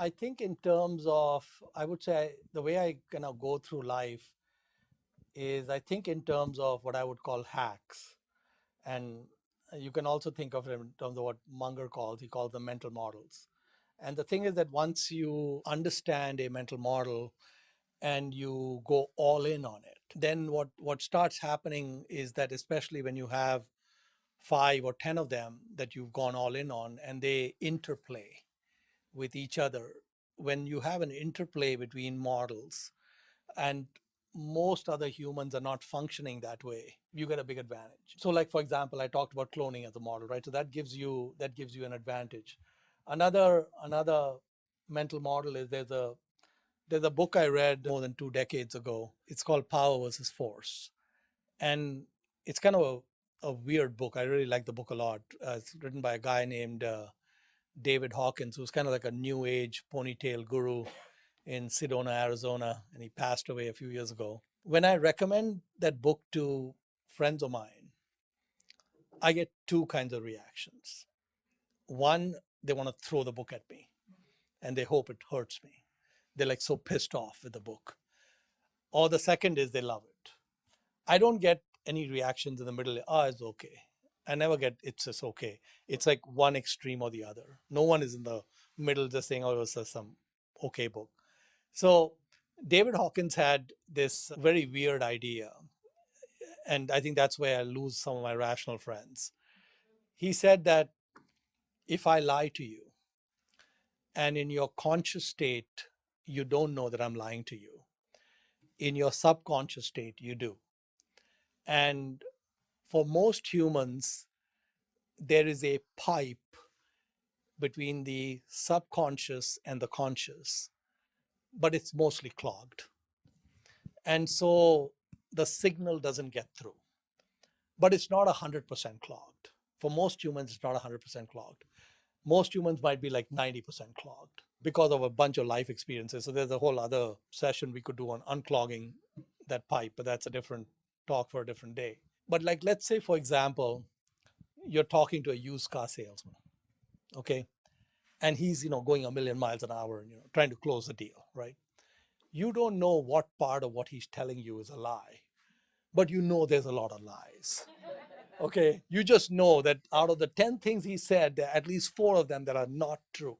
I think in terms of, I would say the way I kind of go through life is I think in terms of what I would call hacks. And you can also think of it in terms of what Munger calls, he calls them mental models. And the thing is that once you understand a mental model and you go all in on it, then what starts happening is that, especially when you have 5 or 10 of them that you've gone all in on and they interplay with each other, when you have an interplay between models and most other humans are not functioning that way, you get a big advantage. So like, for example, I talked about cloning as a model, right? So that gives you an advantage. Another mental model is there's a book I read more than 2 decades ago. It's called Power versus Force. And it's kind of a weird book. I really like the book a lot. It's written by a guy named David Hawkins, who's kind of like a new age ponytail guru in Sedona, Arizona, and he passed away a few years ago. When I recommend that book to friends of mine, I get two kinds of reactions. One, they want to throw the book at me and they hope it hurts me. They're like so pissed off with the book. Or the second is they love it. I don't get any reactions in the middle. Oh, it's okay. I never get it's just okay. It's like one extreme or the other. No one is in the middle just saying, oh, it was just some okay book. So David Hawkins had this very weird idea, and I think that's where I lose some of my rational friends. He said that if I lie to you and in your conscious state, you don't know that I'm lying to you, in your subconscious state, you do. And for most humans, there is a pipe between the subconscious and the conscious, but it's mostly clogged. And so the signal doesn't get through. But it's not 100% clogged. For most humans, it's not 100% clogged. Most humans might be like 90% clogged because of a bunch of life experiences. So there's a whole other session we could do on unclogging that pipe, but that's a different talk for a different day. But like, let's say, for example, you're talking to a used car salesman, okay? And he's, going a million miles an hour and, trying to close the deal, right? You don't know what part of what he's telling you is a lie, but you know there's a lot of lies. Okay, you just know that out of the 10 things he said, there are at least 4 of them that are not true.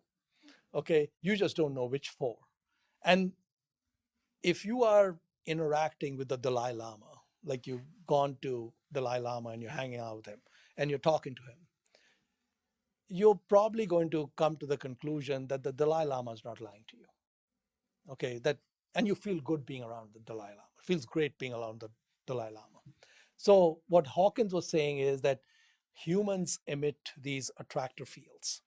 Okay, you just don't know which 4. And if you are interacting with the Dalai Lama, like you've gone to Dalai Lama and you're hanging out with him and you're talking to him, you're probably going to come to the conclusion that the Dalai Lama is not lying to you. Okay, and you feel good being around the Dalai Lama. It feels great being around the Dalai Lama. So what Hawkins was saying is that humans emit these attractor fields.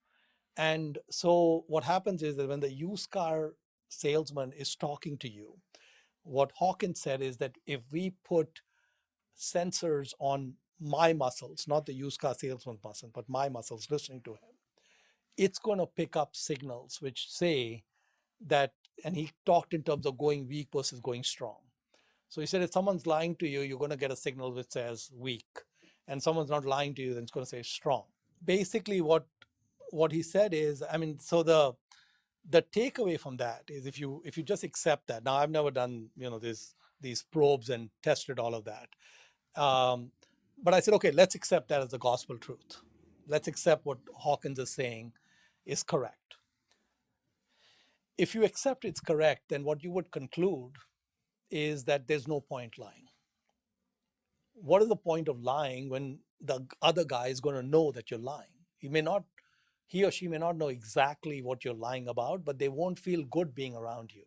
And so what happens is that when the used car salesman is talking to you, what Hawkins said is that if we put sensors on my muscles, not the used car salesman's muscle, but my muscles listening to him, it's going to pick up signals which say that, and he talked in terms of going weak versus going strong. So he said, if someone's lying to you, you're going to get a signal which says weak. And someone's not lying to you, then it's going to say strong. Basically, what he said is, I mean, so the takeaway from that is if you just accept that. Now, I've never done, these probes and tested all of that. But I said, okay, let's accept that as the gospel truth. Let's accept what Hawkins is saying is correct. If you accept it's correct, then what you would conclude is that there's no point lying. What is the point of lying when the other guy is going to know that you're lying? He or she may not know exactly what you're lying about, but they won't feel good being around you.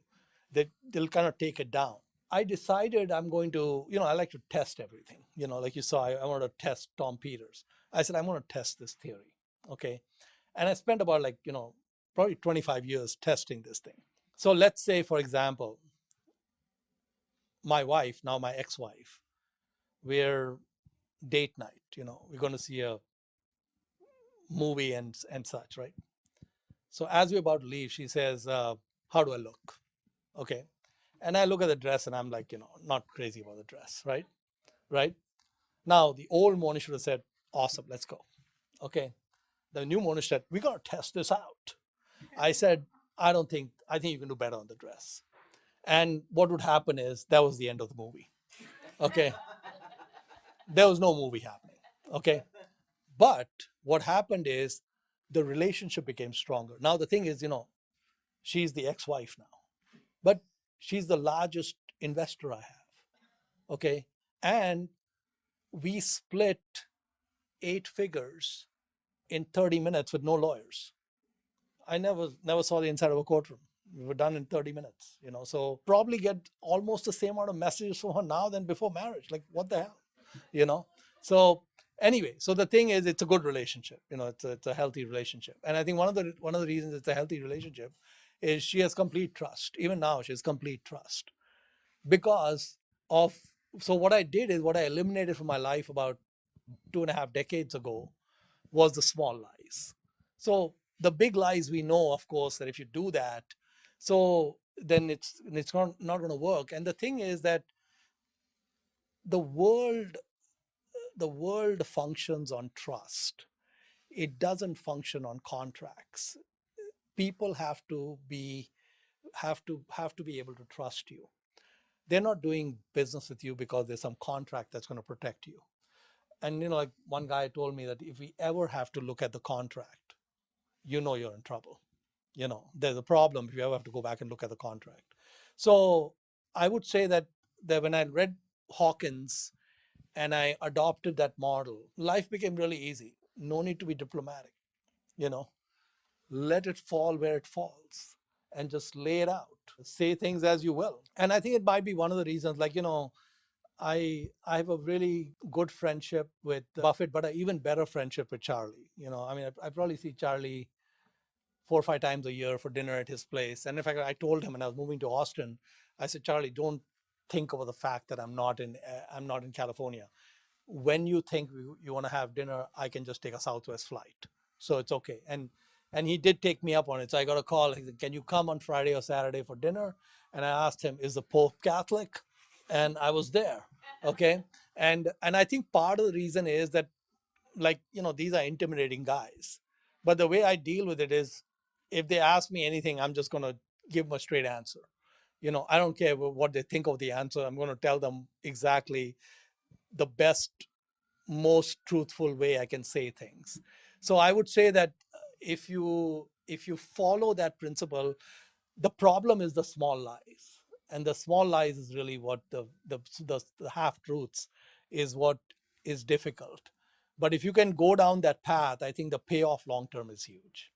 They'll kind of take it down. I decided I'm going to, I like to test everything. Like you saw, I want to test Tom Peters. I said, I'm going to test this theory. Okay. And I spent about probably 25 years testing this thing. So let's say, for example, my wife, now my ex-wife, we're date night, we're going to see a movie and such, right? So as we're about to leave, she says, how do I look? Okay. And I look at the dress and I'm like, not crazy about the dress, right? Right. Now, the old Mohnish would have said, awesome, let's go. Okay. The new Mohnish said, we're going to test this out. I said, I think you can do better on the dress. And what would happen is that was the end of the movie. Okay. There was no movie happening. Okay. But what happened is the relationship became stronger. Now, the thing is, she's the ex wife now, but she's the largest investor I have. Okay. And we split 8 figures in 30 minutes with no lawyers. I never saw the inside of a courtroom. We were done in 30 minutes, So probably get almost the same amount of messages from her now than before marriage. Like, what the hell, you know? So anyway, so the thing is, it's a good relationship. It's a healthy relationship, and I think one of the reasons it's a healthy relationship is she has complete trust. Even now, she has complete trust because of. So what I did is what I eliminated from my life about 2.5 decades ago was the small lies. So the big lies, we know, of course, that if you do that, so then it's not going to work. And the thing is that the world the world functions on trust. It doesn't function on contracts. People have to be able to trust you. They're not doing business with you because there's some contract that's going to protect you. And like one guy told me that if we ever have to look at the contract, you're in trouble. There's a problem if you ever have to go back and look at the contract. So I would say that when I read Hawkins and I adopted that model, life became really easy. No need to be diplomatic. you know Let it fall where it falls and just lay it out. Say things as you will. And I think it might be one of the reasons, like, I have a really good friendship with Buffett, but an even better friendship with Charlie. I mean, I probably see Charlie 4 or 5 times a year for dinner at his place. And in fact, I told him when I was moving to Austin, I said, Charlie, don't think about the fact that I'm not in California. When you think you want to have dinner, I can just take a Southwest flight, so it's okay. And he did take me up on it. So I got a call. He said, can you come on Friday or Saturday for dinner? And I asked him, is the Pope Catholic? And I was there. Okay. And I think part of the reason is that, like, these are intimidating guys. But the way I deal with it is, if they ask me anything, I'm just going to give them a straight answer. I don't care what they think of the answer. I'm going to tell them exactly the best, most truthful way I can say things. So I would say that if you follow that principle, the problem is the small lies. And the small lies is really what the half truths is what is difficult. But if you can go down that path, I think the payoff long term is huge.